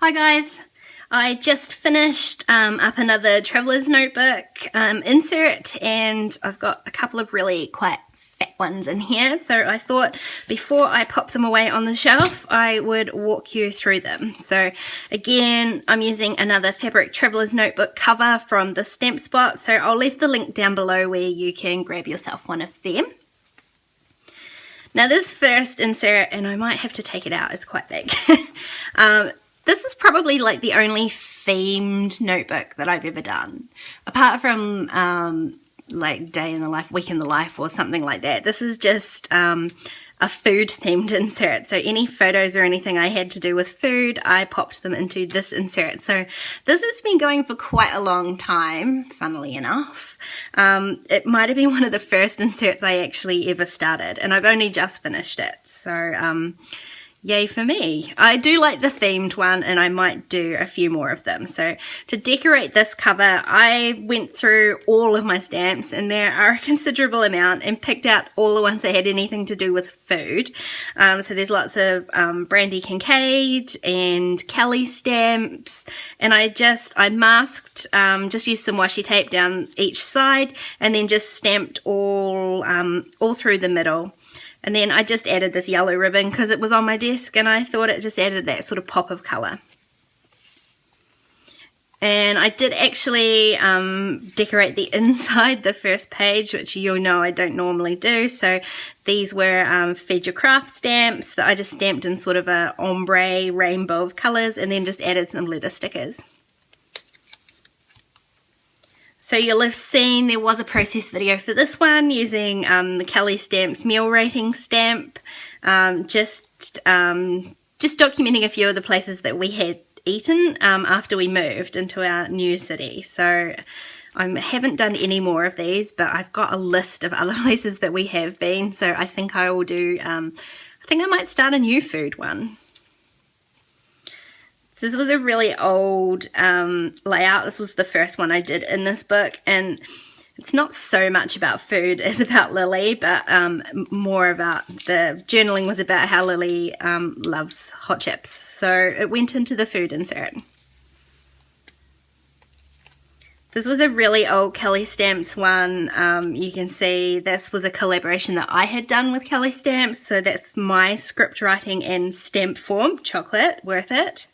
Hi guys, I just finished up another Traveller's Notebook insert, and I've got a couple of really quite fat ones in here, so I thought before I pop them away on the shelf I would walk you through them. So again, I'm using another Fabric Traveller's Notebook cover from the Stamp Spot, so I'll leave the link down below where you can grab yourself one of them. Now this first insert, and I might have to take it out, it's quite big. This is probably like the only themed notebook that I've ever done. Apart from like day in the life, week in the life or something like that. This is just a food themed insert. So any photos or anything I had to do with food, I popped them into this insert. So this has been going for quite a long time, funnily enough. It might have been one of the first inserts I actually ever started, and I've only just finished it. So yay for me. I do like the themed one, and I might do a few more of them. So to decorate this cover, I went through all of my stamps, and there are a considerable amount, and picked out all the ones that had anything to do with food. So there's lots of Brandy Kincaid and Kelly stamps, and I masked, just used some washi tape down each side, and then just stamped all through the middle. And then I just added this yellow ribbon because it was on my desk, and I thought it just added that sort of pop of colour. And I did actually decorate the inside, the first page, which you'll know I don't normally do. So these were Feed Your Craft stamps that I just stamped in sort of a ombre rainbow of colours, and then just added some letter stickers. So you'll have seen there was a process video for this one using the Kelly Stamps meal rating stamp, just documenting a few of the places that we had eaten after we moved into our new city. So I haven't done any more of these, but I've got a list of other places that we have been, so I think I will do, I think I might start a new food one. This was a really old layout. This was the first one I did in this book, and it's not so much about food as about Lily, but more about the journaling was about how Lily loves hot chips. So it went into the food insert. This was a really old Kelly Stamps one. You can see this was a collaboration that I had done with Kelly Stamps. So that's my script writing in stamp form, chocolate, worth it.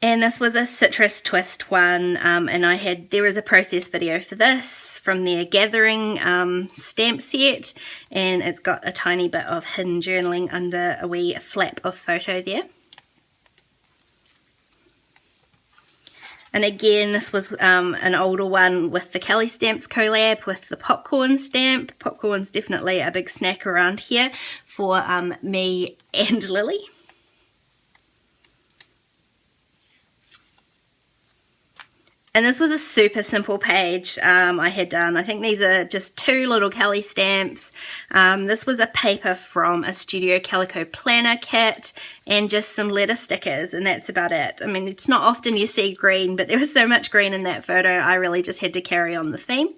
And this was a citrus twist one, and there was a process video for this from their Gathering stamp set, and it's got a tiny bit of hidden journaling under a wee flap of photo there. And again, this was an older one with the Kelly Stamps collab with the popcorn stamp. Popcorn's definitely a big snack around here for me and Lily. And this was a super simple page I had done. I think these are just two little Kelly stamps. This was a paper from a Studio Calico planner kit and just some letter stickers, and that's about it. I mean, it's not often you see green, but there was so much green in that photo, I really just had to carry on the theme.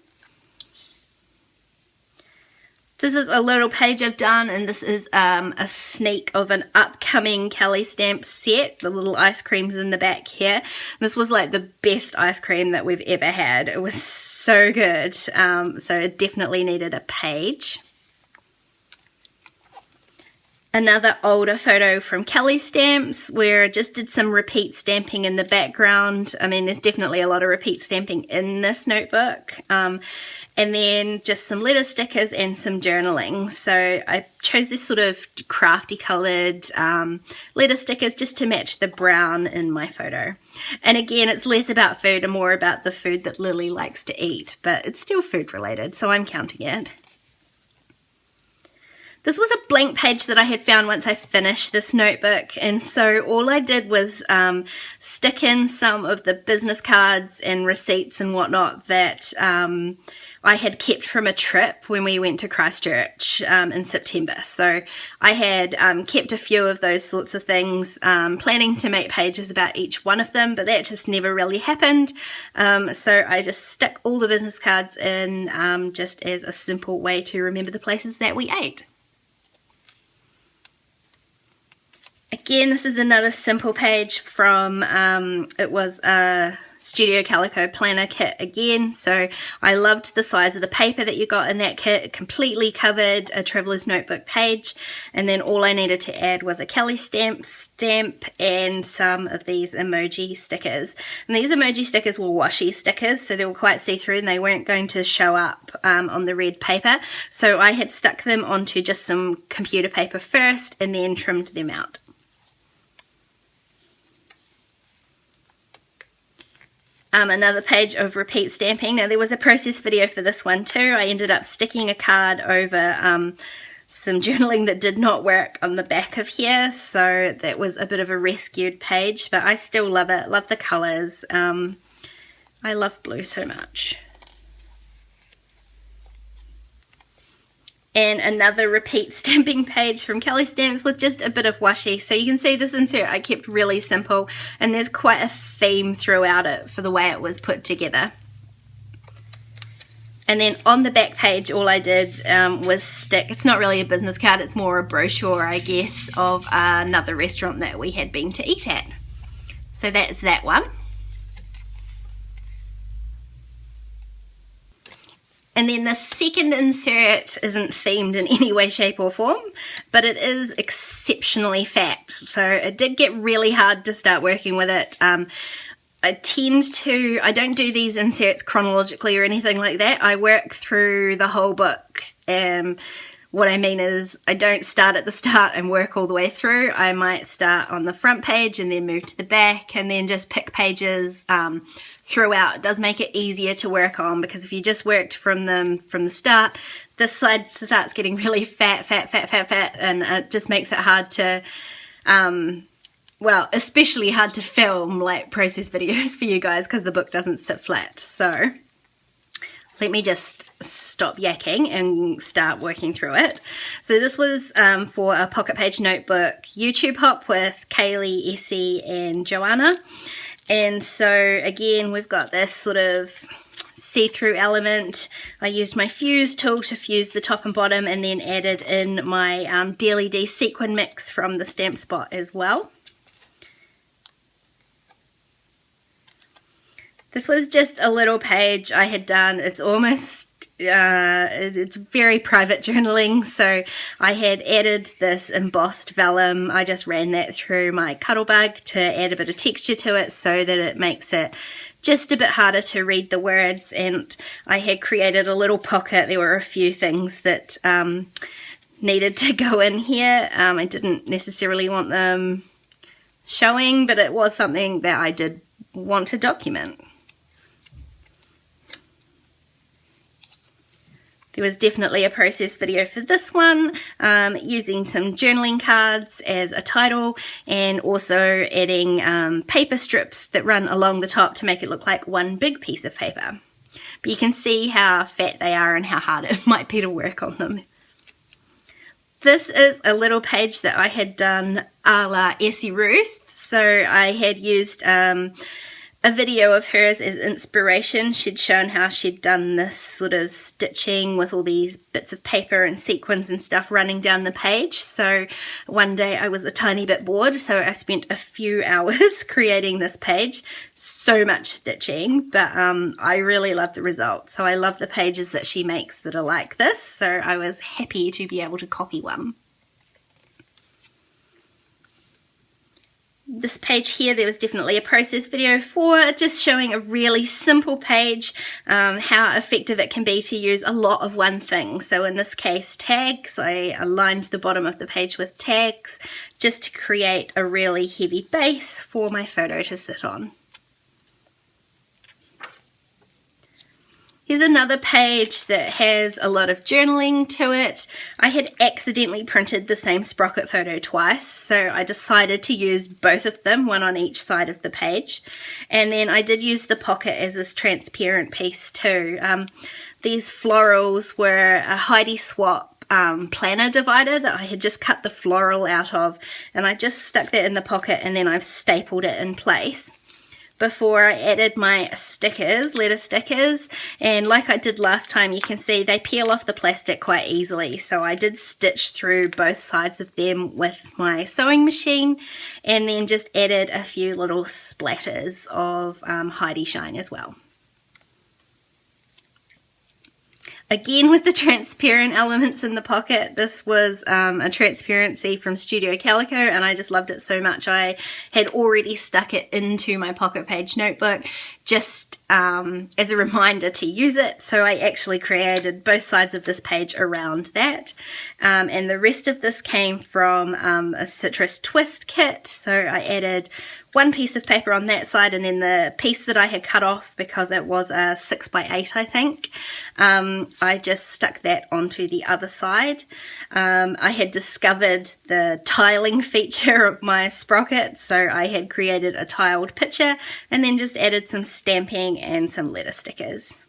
This is a little page I've done, and this is a sneak of an upcoming Kelly Stamps set. The little ice cream's in the back here. This was like the best ice cream that we've ever had. It was so good, so it definitely needed a page. Another older photo from Kelly Stamps where I just did some repeat stamping in the background. I mean, there's definitely a lot of repeat stamping in this notebook. And then just some letter stickers and some journaling. So I chose this sort of crafty coloured letter stickers just to match the brown in my photo. And again, it's less about food and more about the food that Lily likes to eat, but it's still food related, so I'm counting it. This was a blank page that I had found once I finished this notebook, and so all I did was stick in some of the business cards and receipts and whatnot that I had kept from a trip when we went to Christchurch in September. So I had kept a few of those sorts of things, planning to make pages about each one of them, but that just never really happened. So I just stuck all the business cards in just as a simple way to remember the places that we ate. Again, this is another simple page from, it was a Studio Calico planner kit again, so I loved the size of the paper that you got in that kit. It completely covered a traveler's notebook page, and then all I needed to add was a Cali stamp and some of these emoji stickers. And these emoji stickers were washi stickers, so they were quite see-through and they weren't going to show up on the red paper, so I had stuck them onto just some computer paper first and then trimmed them out. Another page of repeat stamping. Now there was a process video for this one too. I ended up sticking a card over some journaling that did not work on the back of here, so that was a bit of a rescued page, but I still love it. Love the colours. I love blue so much. And another repeat stamping page from Cali Stamps with just a bit of washi. So you can see this insert I kept really simple, and there's quite a theme throughout it for the way it was put together. And then on the back page all I did was stick, it's not really a business card, it's more a brochure I guess of another restaurant that we had been to eat at. So that's that one. And then the second insert isn't themed in any way, shape or form, but it is exceptionally fat. So it did get really hard to start working with it. I don't do these inserts chronologically or anything like that. I work through the whole book. What I mean is I don't start at the start and work all the way through. I might start on the front page and then move to the back and then just pick pages throughout. It does make it easier to work on, because if you just worked from the start, this slide starts getting really fat, and it just makes it hard to, well, especially hard to film like process videos for you guys because the book doesn't sit flat. So let me just stop yakking and start working through it. So this was for a Pocket Page Notebook YouTube hop with Kaylee, Essie and Joanna. And so again, we've got this sort of see-through element. I used my fuse tool to fuse the top and bottom, and then added in my Daily D sequin mix from the Stamp Spot as well. This was just a little page I had done. It's almost, it's very private journaling, so I had added this embossed vellum. I just ran that through my Cuttlebug to add a bit of texture to it so that it makes it just a bit harder to read the words, and I had created a little pocket. There were a few things that needed to go in here. I didn't necessarily want them showing, but it was something that I did want to document. There was definitely a process video for this one, using some journaling cards as a title, and also adding paper strips that run along the top to make it look like one big piece of paper. But you can see how fat they are and how hard it might be to work on them. This is a little page that I had done a la Essie Ruth. So I had used a video of hers as inspiration. She'd shown how she'd done this sort of stitching with all these bits of paper and sequins and stuff running down the page. So one day I was a tiny bit bored, so I spent a few hours creating this page. So much stitching, but I really love the result. So I love the pages that she makes that are like this, so I was happy to be able to copy one. This page here, there was definitely a process video for, just showing a really simple page, how effective it can be to use a lot of one thing. So in this case, tags. I aligned the bottom of the page with tags just to create a really heavy base for my photo to sit on. Here's another page that has a lot of journaling to it. I had accidentally printed the same sprocket photo twice, so I decided to use both of them, one on each side of the page. And then I did use the pocket as this transparent piece too. These florals were a Heidi Swap planner divider that I had just cut the floral out of, and I just stuck that in the pocket and then I've stapled it in place. before I added my stickers, letter stickers, and like I did last time, you can see they peel off the plastic quite easily, so I did stitch through both sides of them with my sewing machine and then just added a few little splatters of Heidi Shine as well. Again with the transparent elements in the pocket, this was a transparency from Studio Calico and I just loved it so much. I had already stuck it into my pocket page notebook just as a reminder to use it, so I actually created both sides of this page around that, and the rest of this came from a Citrus Twist kit. So I added one piece of paper on that side and then the piece that I had cut off, because it was a 6x8 I think, I just stuck that onto the other side. I had discovered the tiling feature of my sprocket, so I had created a tiled picture and then just added some stamping and some letter stickers.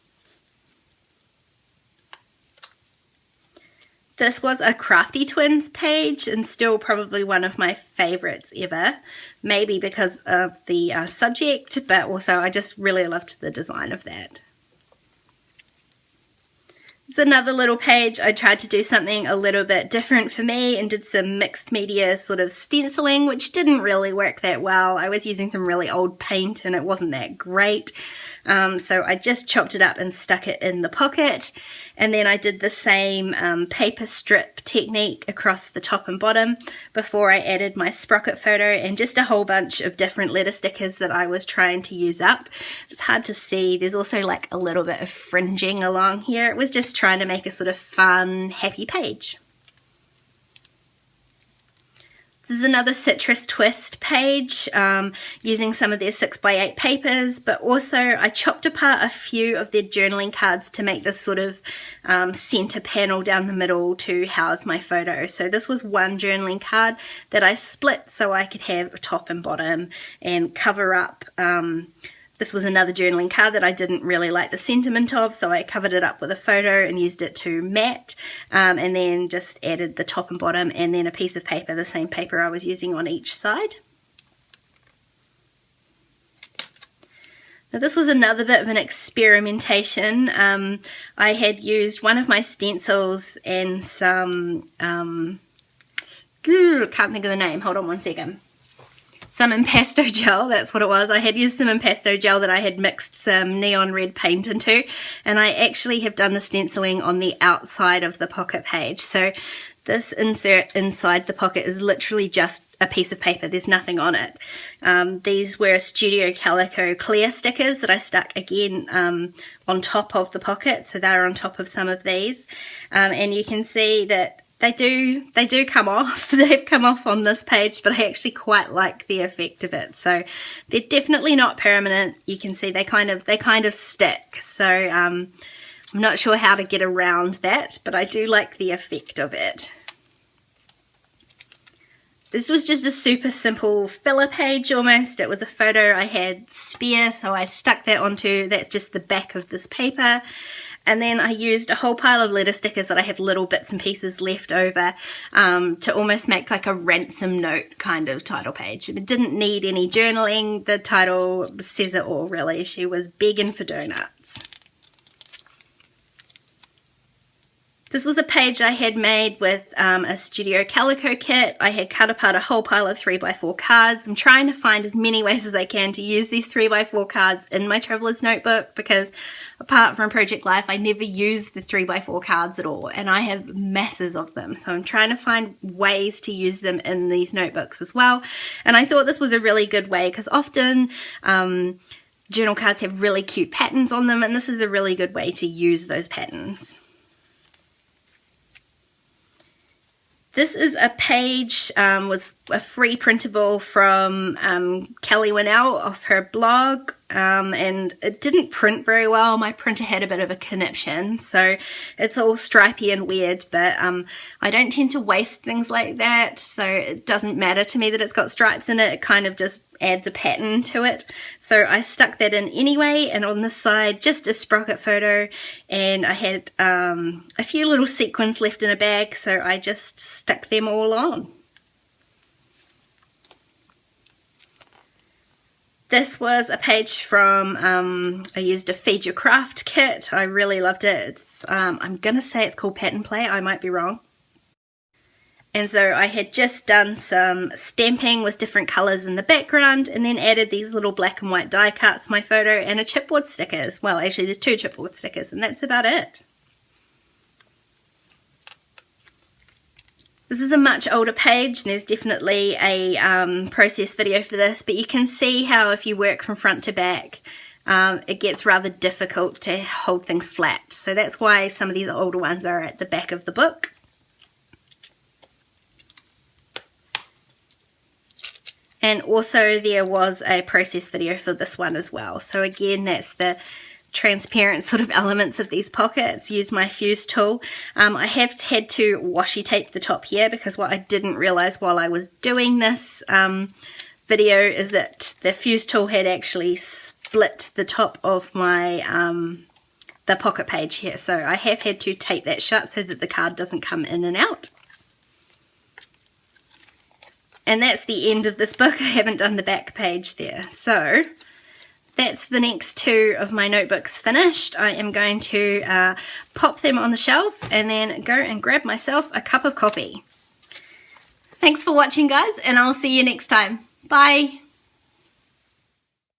This was a Crafty Twins page and still probably one of my favorites ever, maybe because of the subject, but also I just really loved the design of that. It's another little page. I tried to do something a little bit different for me and did some mixed media sort of stenciling, which didn't really work that well. I was using some really old paint and it wasn't that great. So I just chopped it up and stuck it in the pocket, and then I did the same paper strip technique across the top and bottom before I added my sprocket photo and just a whole bunch of different letter stickers that I was trying to use up. It's hard to see, there's also like a little bit of fringing along here. It was just trying to make a sort of fun, happy page. This is another Citrus Twist page using some of their 6x8 papers, but also I chopped apart a few of their journaling cards to make this sort of center panel down the middle to house my photo. So this was one journaling card that I split so I could have a top and bottom and cover up. This was another journaling card that I didn't really like the sentiment of, so I covered it up with a photo and used it to mat, and then just added the top and bottom and then a piece of paper, the same paper I was using on each side. Now this was another bit of an experimentation. I had used one of my stencils and some, can't think of the name, hold on one second. Some impasto gel, that's what it was. I had used some impasto gel that I had mixed some neon red paint into, and I actually have done the stenciling on the outside of the pocket page. So this insert inside the pocket is literally just a piece of paper, there's nothing on it. These were Studio Calico clear stickers that I stuck again on top of the pocket, so they're on top of some of these, and you can see that they do come off. They've come off on this page, but I actually quite like the effect of it. So they're definitely not permanent. You can see they kind of stick. So I'm not sure how to get around that, but I do like the effect of it. This was just a super simple filler page almost. It was a photo I had spare, so I stuck that onto, that's just the back of this paper. And then I used a whole pile of letter stickers that I have little bits and pieces left over to almost make like a ransom note kind of title page. It didn't need any journaling. The title says it all really. She was begging for donuts. This was a page I had made with a Studio Calico kit. I had cut apart a whole pile of 3x4 cards. I'm trying to find as many ways as I can to use these 3x4 cards in my Traveler's Notebook, because apart from Project Life, I never use the 3x4 cards at all, and I have masses of them. So I'm trying to find ways to use them in these notebooks as well. And I thought this was a really good way, because often journal cards have really cute patterns on them, and this is a really good way to use those patterns. This is a page, was a free printable from Kelly Winnell off her blog, and it didn't print very well. My printer had a bit of a conniption, so it's all stripy and weird, but I don't tend to waste things like that, so it doesn't matter to me that it's got stripes in it. It kind of just adds a pattern to it. So I stuck that in anyway, and on the side just a sprocket photo, and I had a few little sequins left in a bag, so I just stuck them all on. This was a page from, I used a Feed Your Craft kit. I really loved it. It's, I'm going to say it's called Pattern Play. I might be wrong. And so I had just done some stamping with different colours in the background and then added these little black and white die cuts, my photo, and a chipboard stickers. Well, actually there's 2 chipboard stickers and that's about it. This is a much older page, and there's definitely a process video for this, but you can see how if you work from front to back, it gets rather difficult to hold things flat. So that's why some of these older ones are at the back of the book. And also there was a process video for this one as well. So again, that's the transparent sort of elements of these pockets. Use my fuse tool. I have had to washi tape the top here because what I didn't realize while I was doing this video is that the fuse tool had actually split the top of my the pocket page here. So I have had to tape that shut so that the card doesn't come in and out. And that's the end of this book. I haven't done the back page there. So that's the next 2 of my notebooks finished. I am going to pop them on the shelf and then go and grab myself a cup of coffee. Thanks for watching, guys, and I'll see you next time. Bye.